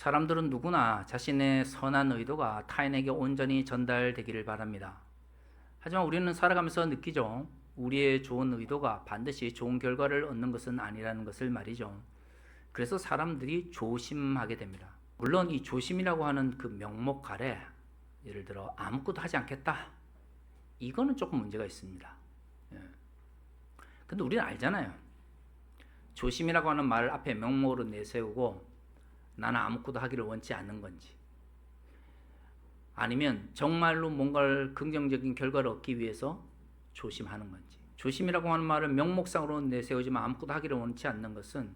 사람들은 누구나 자신의 선한 의도가 타인에게 온전히 전달되기를 바랍니다. 하지만 우리는 살아가면서 느끼죠. 우리의 좋은 의도가 반드시 좋은 결과를 얻는 것은 아니라는 것을 말이죠. 그래서 사람들이 조심하게 됩니다. 물론 이 조심이라고 하는 그 명목 아래 예를 들어 아무것도 하지 않겠다. 이거는 조금 문제가 있습니다. 근데 우리는 알잖아요. 조심이라고 하는 말을 앞에 명목으로 내세우고 나는 아무것도 하기를 원치 않는 건지, 아니면 정말로 뭔가를 긍정적인 결과를 얻기 위해서 조심하는 건지. 조심이라고 하는 말을 명목상으로 내세우지만 아무것도 하기를 원치 않는 것은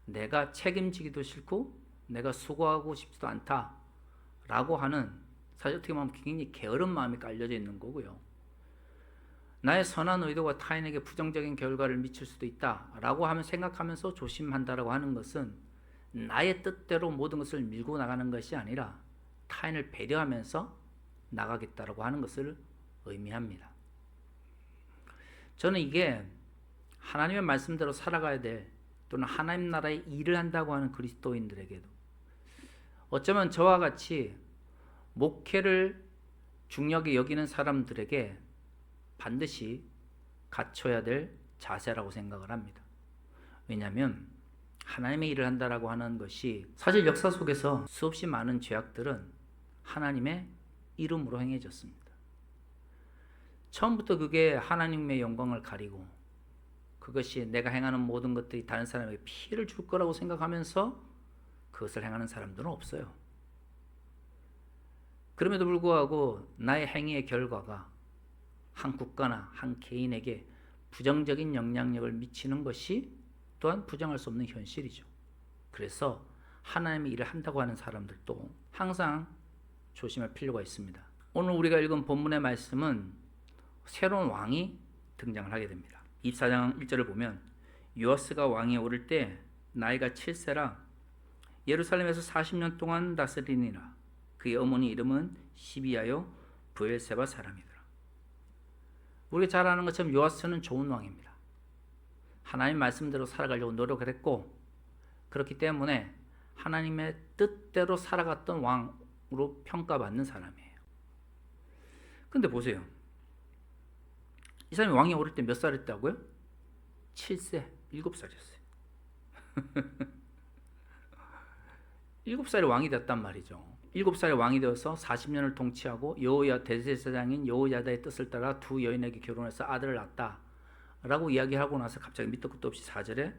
내가 책임지기도 싫고 내가 수고하고 싶지도 않다라고 하는, 사실 어떻게 보면 굉장히 게으른 마음이 깔려져 있는 거고요. 나의 선한 의도가 타인에게 부정적인 결과를 미칠 수도 있다라고 하면 생각하면서 조심한다라고 하는 것은 나의 뜻대로 모든 것을 밀고 나가는 것이 아니라 타인을 배려하면서 나가겠다라고 하는 것을 의미합니다. 저는 이게 하나님의 말씀대로 살아가야 될, 또는 하나님 나라의 일을 한다고 하는 그리스도인들에게도, 어쩌면 저와 같이 목회를 중요하게 여기는 사람들에게 반드시 갖춰야 될 자세라고 생각을 합니다. 왜냐하면 하나님의 일을 한다라고 하는 것이, 사실 역사 속에서 수없이 많은 죄악들은 하나님의 이름으로 행해졌습니다. 처음부터 그게 하나님의 영광을 가리고 그것이 내가 행하는 모든 것들이 다른 사람에게 피해를 줄 거라고 생각하면서 그것을 행하는 사람들은 없어요. 그럼에도 불구하고 나의 행위의 결과가 한 국가나 한 개인에게 부정적인 영향력을 미치는 것이 또한 부정할 수 없는 현실이죠. 그래서 하나님의 일을 한다고 하는 사람들도 항상 조심할 필요가 있습니다. 오늘 우리가 읽은 본문의 말씀은 새로운 왕이 등장을 하게 됩니다. 24장 1절을 보면 요아스가 왕위에 오를 때 나이가 7세라 예루살렘에서 40년 동안 다스리니라. 그의 어머니 이름은 시비야요 브엘세바 사람이더라. 우리가 잘 아는 것처럼 요아스는 좋은 왕입니다. 하나님 말씀대로 살아가려고 노력을 했고, 그렇기 때문에 하나님의 뜻대로 살아갔던 왕으로 평가받는 사람이에요. 근데 보세요. 이 사람이 왕에 오를 때 몇 살이었다고요? 7세, 7살이었어요. 7살에 왕이 됐단 말이죠. 7살에 왕이 되어서 40년을 통치하고 대제사장인 여호야다의 뜻을 따라 두 여인에게 결혼해서 아들을 낳았다 라고 이야기하고 나서 갑자기 밑도 끝도 없이 4절에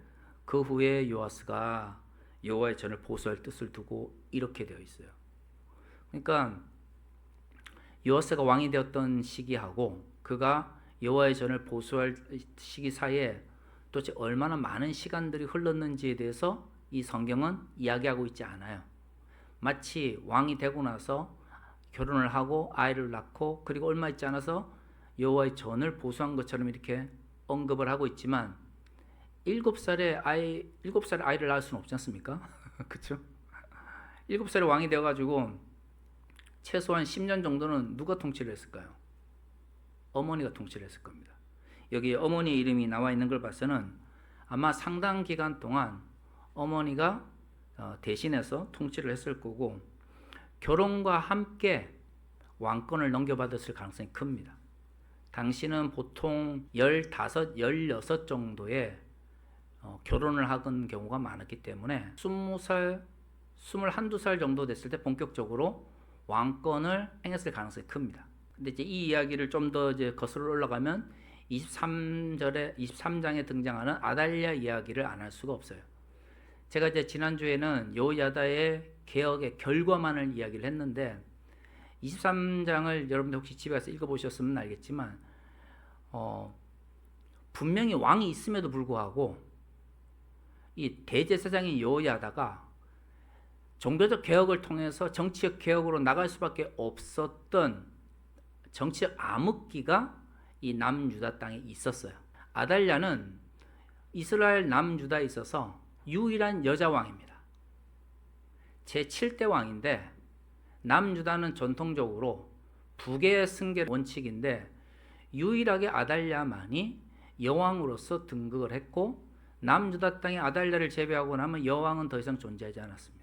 그 후에 요아스가 여호와의 전을 보수할 뜻을 두고 이렇게 되어 있어요. 그러니까 요아스가 왕이 되었던 시기하고 그가 여호와의 전을 보수할 시기 사이에 도대체 얼마나 많은 시간들이 흘렀는지에 대해서 이 성경은 이야기하고 있지 않아요. 마치 왕이 되고 나서 결혼을 하고 아이를 낳고 그리고 얼마 있지 않아서 여호와의 전을 보수한 것처럼 이렇게 언급을 하고 있지만 7살에 아이를 낳을 수는 없지 않습니까? 그렇죠? 7살에 왕이 되어가지고 최소한 10년 정도는 누가 통치를 했을까요? 어머니가 통치를 했을 겁니다. 여기 어머니 이름이 나와 있는 걸 봐서는 아마 상당 기간 동안 어머니가 대신해서 통치를 했을 거고, 결혼과 함께 왕권을 넘겨받았을 가능성이 큽니다. 당시는 보통 15, 16 정도의 결혼을 하는 경우가 많았기 때문에 20살, 21살 정도 됐을 때 본격적으로 왕권을 행했을 가능성이 큽니다. 근데 이제 이 이야기를 좀 더 이제 거슬러 올라가면 23장에 등장하는 아달랴 이야기를 안 할 수가 없어요. 제가 이제 지난주에는 여호야다의 개혁의 결과만을 이야기를 했는데 23장을 여러분들 혹시 집에 가서 읽어보셨으면 알겠지만 분명히 왕이 있음에도 불구하고 이 대제사장인 여호야다가 종교적 개혁을 통해서 정치적 개혁으로 나갈 수밖에 없었던 정치적 암흑기가 이 남유다 땅에 있었어요. 아달랴는 이스라엘 남유다에 있어서 유일한 여자 왕입니다. 제7대 왕인데, 남유다는 전통적으로 북의 승계 원칙인데 유일하게 아달랴만이 여왕으로서 등극을 했고, 남유다 땅에 아달랴를 제외하고 나면 여왕은 더 이상 존재하지 않았습니다.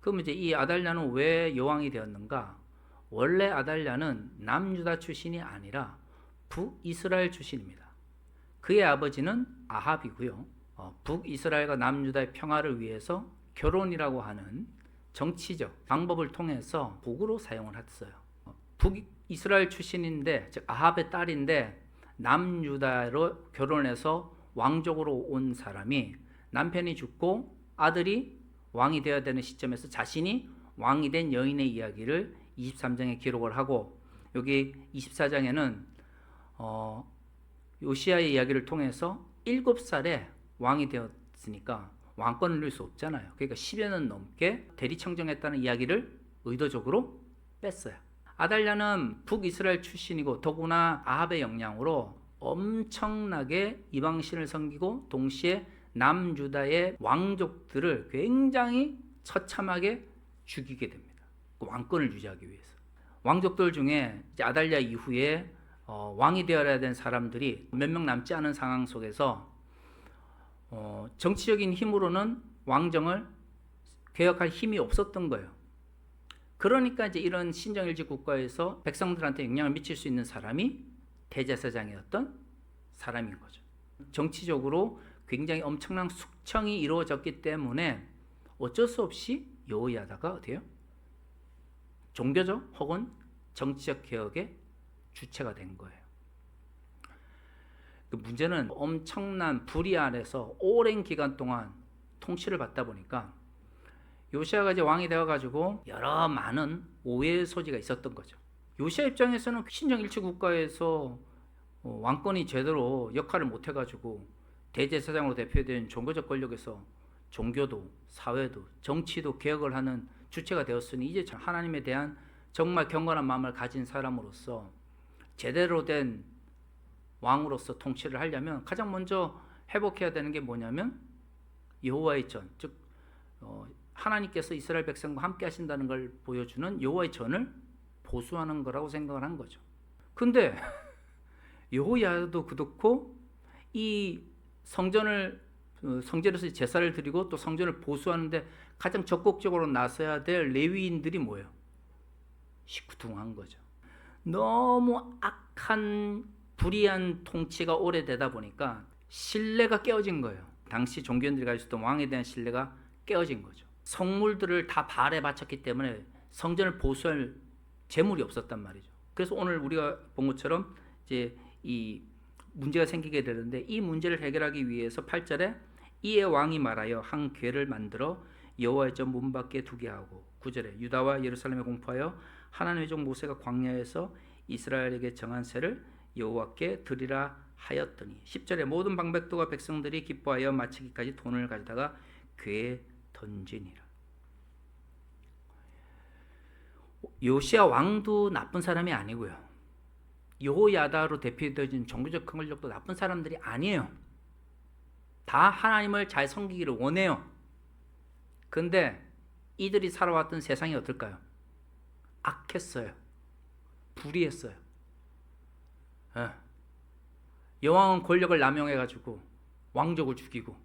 그럼 이제 이 아달랴는 왜 여왕이 되었는가? 원래 아달랴는 남유다 출신이 아니라 북이스라엘 출신입니다. 그의 아버지는 아합이고요. 북이스라엘과 남유다의 평화를 위해서 결혼이라고 하는 정치적 방법을 통해서 북으로 사용을 했어요. 북이스라엘 출신인데, 즉 아합의 딸인데 남유다로 결혼해서 왕족으로 온 사람이 남편이 죽고 아들이 왕이 되어야 되는 시점에서 자신이 왕이 된 여인의 이야기를 23장에 기록을 하고, 여기 24장에는 요시야의 이야기를 통해서 7살에 왕이 되었으니까 왕권을 누릴 수 없잖아요. 그러니까 10여 년 넘게 대리청정했다는 이야기를 의도적으로 뺐어요. 아달랴는 북이스라엘 출신이고 더구나 아합의 영향으로 엄청나게 이방신을 섬기고 동시에 남유다의 왕족들을 굉장히 처참하게 죽이게 됩니다. 왕권을 유지하기 위해서. 왕족들 중에 이제 아달랴 이후에 왕이 되어야 된 사람들이 몇 명 남지 않은 상황 속에서 정치적인 힘으로는 왕정을 개혁할 힘이 없었던 거예요. 그러니까 이제 이런 신정일제 국가에서 백성들한테 영향을 미칠 수 있는 사람이 대제사장이었던 사람인 거죠. 정치적으로 굉장히 엄청난 숙청이 이루어졌기 때문에 어쩔 수 없이 여호야다가 어때요? 종교적 혹은 정치적 개혁의 주체가 된 거예요. 그 문제는 엄청난 불의 안에서 오랜 기간 동안 통치를 받다 보니까 요시야가 이제 왕이 되어가지고 여러 많은 오해의 소지가 있었던 거죠. 요시야 입장에서는 신정일체 국가에서 왕권이 제대로 역할을 못해가지고 대제사장으로 대표된 종교적 권력에서 종교도 사회도 정치도 개혁을 하는 주체가 되었으니 이제 하나님에 대한 정말 경건한 마음을 가진 사람으로서 제대로 된 왕으로서 통치를 하려면 가장 먼저 회복해야 되는 게 뭐냐면 여호와의 전, 즉 하나님께서 이스라엘 백성과 함께 하신다는 걸 보여주는 여호와의 전을 보수하는 거라고 생각을 한 거죠. 근데 여호야도 그렇고 이 성전에서 제사를 드리고 또 성전을 보수하는데 가장 적극적으로 나서야 될 레위인들이 뭐예요? 시쿠둥한 거죠. 너무 악한 불의한 통치가 오래되다 보니까 신뢰가 깨어진 거예요. 당시 종교인들이 가지고 있었던 왕에 대한 신뢰가 깨어진 거죠. 성물들을 다 발에 바쳤기 때문에 성전을 보수할 재물이 없었단 말이죠. 그래서 오늘 우리가 본 것처럼 이제 이 문제가 생기게 되는데, 이 문제를 해결하기 위해서 8절에 이에 왕이 말하여 한 궤를 만들어 여호와의 전 문 밖에 두게 하고, 9절에 유다와 예루살렘에 공포하여 하나님의 종 모세가 광야에서 이스라엘에게 정한 세를 여호와께 드리라 하였더니, 10절에 모든 방백도가 백성들이 기뻐하여 마치기까지 돈을 가져다가 궤에 던지니라. 요시야 왕도 나쁜 사람이 아니고요, 여호야다로 대표되어진 종교적 권력도 나쁜 사람들이 아니에요. 다 하나님을 잘 섬기기를 원해요. 근데 이들이 살아왔던 세상이 어떨까요? 악했어요. 불의했어요. 여왕은 권력을 남용해가지고 왕족을 죽이고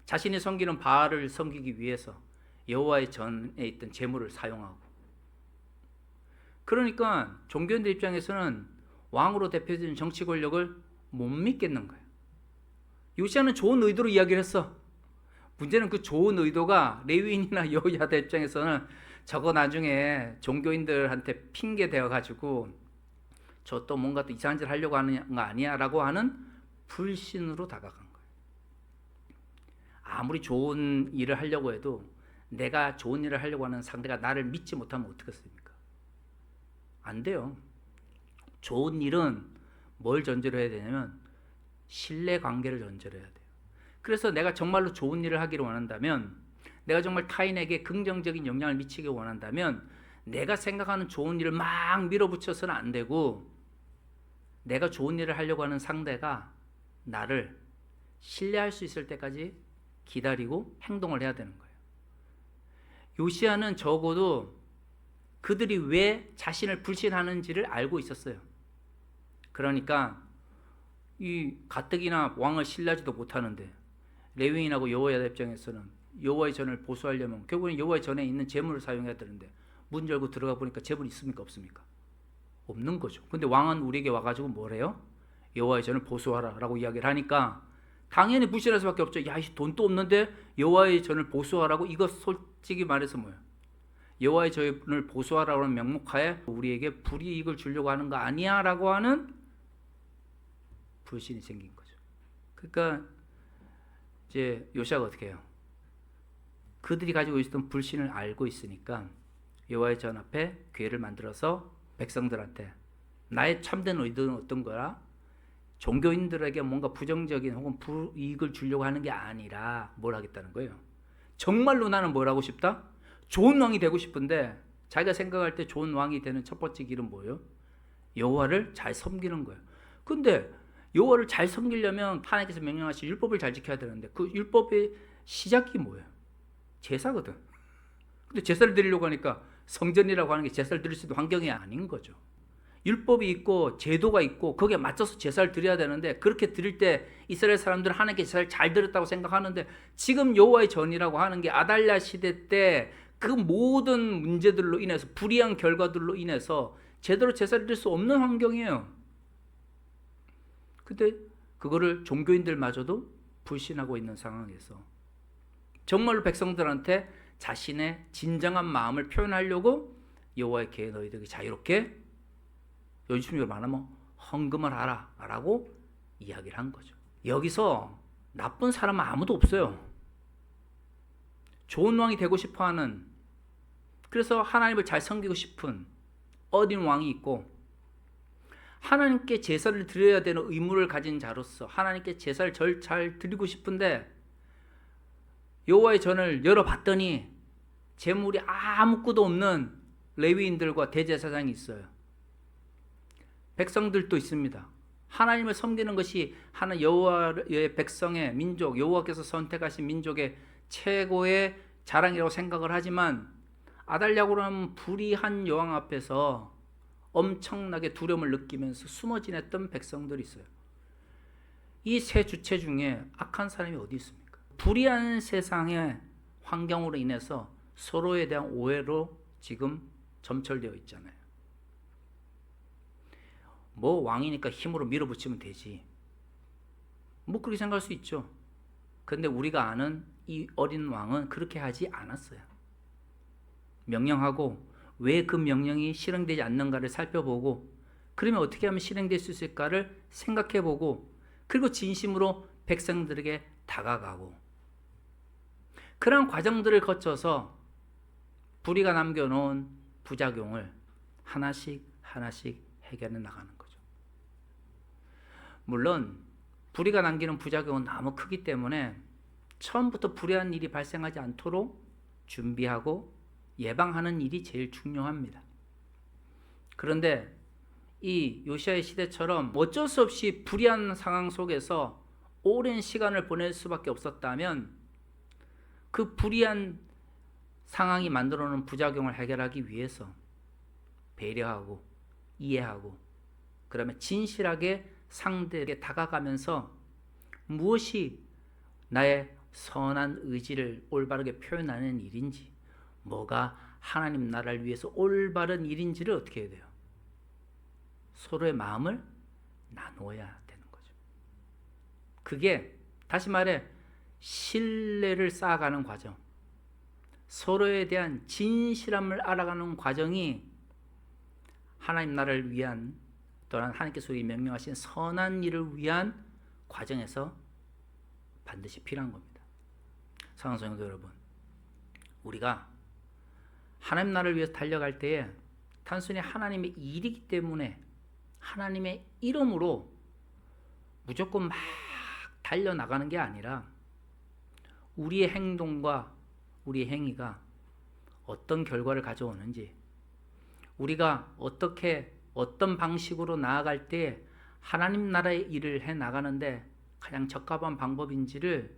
자신이 섬기는 바알을 섬기기 위해서 여호와의 전에 있던 재물을 사용하고, 그러니까 종교인들 입장에서는 왕으로 대표되는 정치 권력을 못 믿겠는 거예요. 요시야는 좋은 의도로 이야기를 했어. 문제는 그 좋은 의도가 레위인이나 여호야다 입장에서는 저거 나중에 종교인들한테 핑계 대어가지고 저 또 뭔가 또 이상한 짓 하려고 하는 거 아니야? 라고 하는 불신으로 다가간 거예요. 아무리 좋은 일을 하려고 해도 내가 좋은 일을 하려고 하는 상대가 나를 믿지 못하면 어떻겠습니까? 안 돼요. 좋은 일은 뭘 전제로 해야 되냐면 신뢰관계를 전제로 해야 돼요. 그래서 내가 정말로 좋은 일을 하기를 원한다면, 내가 정말 타인에게 긍정적인 영향을 미치기 원한다면 내가 생각하는 좋은 일을 막 밀어붙여서는 안 되고, 내가 좋은 일을 하려고 하는 상대가 나를 신뢰할 수 있을 때까지 기다리고 행동을 해야 되는 거예요. 요시야는 적어도 그들이 왜 자신을 불신하는지를 알고 있었어요. 그러니까 이 가뜩이나 왕을 신뢰하지도 못하는데 레위인하고 여호야다 입장에서는 여호와의 전을 보수하려면 결국은 여호와의 전에 있는 제물을 사용해야 되는데 문 열고 들어가 보니까 제물이 있습니까 없습니까? 없는 거죠. 근데 왕은 우리에게 와가지고 뭐래요? 여호와의 전을 보수하라 라고 이야기를 하니까 당연히 무시할 수밖에 없죠. 야, 돈도 없는데 여호와의 전을 보수하라고? 이거 솔직히 말해서 뭐예요? 여호와의 전을 보수하라고 하는 명목하에 우리에게 불이익을 주려고 하는 거 아니야? 라고 하는 불신이 생긴 거죠. 그러니까 이제 요시아가 어떻게 해요? 그들이 가지고 있었던 불신을 알고 있으니까 여호와의 전 앞에 궤를 만들어서 백성들한테 나의 참된 의도는 어떤 거라? 종교인들에게 뭔가 부정적인 혹은 불이익을 주려고 하는 게 아니라 뭘 하겠다는 거예요? 정말로 나는 뭘 하고 싶다? 좋은 왕이 되고 싶은데 자기가 생각할 때 좋은 왕이 되는 첫 번째 길은 뭐예요? 여호와를 잘 섬기는 거예요. 근데 여호와를 잘 섬기려면 하나님께서 명령하신 율법을 잘 지켜야 되는데 그 율법의 시작이 뭐예요? 제사거든. 근데 제사를 드리려고 하니까 성전이라고 하는 게 제사를 드릴 수 있는 환경이 아닌 거죠. 율법이 있고 제도가 있고 거기에 맞춰서 제사를 드려야 되는데 그렇게 드릴 때 이스라엘 사람들은 하나님께 제사를 잘 드렸다고 생각하는데 지금 여호와의 전이라고 하는 게 아달랴 시대 때 그 모든 문제들로 인해서 불이한 결과들로 인해서 제대로 제사를 드릴 수 없는 환경이에요. 근데 그거를 종교인들마저도 불신하고 있는 상황에서 정말로 백성들한테 자신의 진정한 마음을 표현하려고 여호와께 너희들이 자유롭게 요즘으로 말하면 헌금을 하라 라고 이야기를 한 거죠. 여기서 나쁜 사람은 아무도 없어요. 좋은 왕이 되고 싶어하는, 그래서 하나님을 잘 섬기고 싶은 어린 왕이 있고 하나님께 제사를 드려야 되는 의무를 가진 자로서 하나님께 제사를 잘 드리고 싶은데 여호와의 전을 열어봤더니 제물이 아무것도 없는 레위인들과 대제사장이 있어요. 백성들도 있습니다. 하나님을 섬기는 것이 하나 여호와의 백성의 민족, 여호와께서 선택하신 민족의 최고의 자랑이라고 생각을 하지만 아달랴고 하는 불의한 여왕 앞에서 엄청나게 두려움을 느끼면서 숨어 지냈던 백성들이 있어요. 이 세 주체 중에 악한 사람이 어디 있습니까? 불의한 세상의 환경으로 인해서 서로에 대한 오해로 지금 점철되어 있잖아요. 뭐 왕이니까 힘으로 밀어붙이면 되지. 뭐 그렇게 생각할 수 있죠. 그런데 우리가 아는 이 어린 왕은 그렇게 하지 않았어요. 명령하고 왜 그 명령이 실행되지 않는가를 살펴보고 그러면 어떻게 하면 실행될 수 있을까를 생각해보고 그리고 진심으로 백성들에게 다가가고 그런 과정들을 거쳐서 불의가 남겨놓은 부작용을 하나씩 해결해 나가는 거죠. 물론 불의가 남기는 부작용은 너무 크기 때문에 처음부터 불의한 일이 발생하지 않도록 준비하고 예방하는 일이 제일 중요합니다. 그런데 이 요시아의 시대처럼 어쩔 수 없이 불의한 상황 속에서 오랜 시간을 보낼 수밖에 없었다면 그 불의한 상황이 만들어놓은 부작용을 해결하기 위해서 배려하고 이해하고 그다음에 진실하게 상대에게 다가가면서 무엇이 나의 선한 의지를 올바르게 표현하는 일인지 뭐가 하나님 나라를 위해서 올바른 일인지를 어떻게 해야 돼요? 서로의 마음을 나누어야 되는 거죠. 그게 다시 말해 신뢰를 쌓아가는 과정, 서로에 대한 진실함을 알아가는 과정이 하나님 나라를 위한 또한 하나님께서 명령하신 선한 일을 위한 과정에서 반드시 필요한 겁니다. 사랑하는 성도 여러분, 우리가 하나님 나라를 위해서 달려갈 때에 단순히 하나님의 일이기 때문에 하나님의 이름으로 무조건 막 달려나가는 게 아니라 우리의 행동과 우리의 행위가 어떤 결과를 가져오는지 우리가 어떻게 어떤 방식으로 나아갈 때 하나님 나라의 일을 해 나가는데 가장 적합한 방법인지를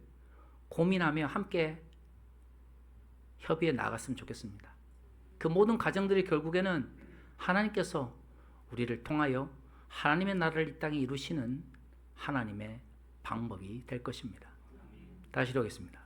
고민하며 함께 협의해 나갔으면 좋겠습니다. 그 모든 과정들이 결국에는 하나님께서 우리를 통하여 하나님의 나라를 이 땅에 이루시는 하나님의 방법이 될 것입니다. 다시 읽겠습니다.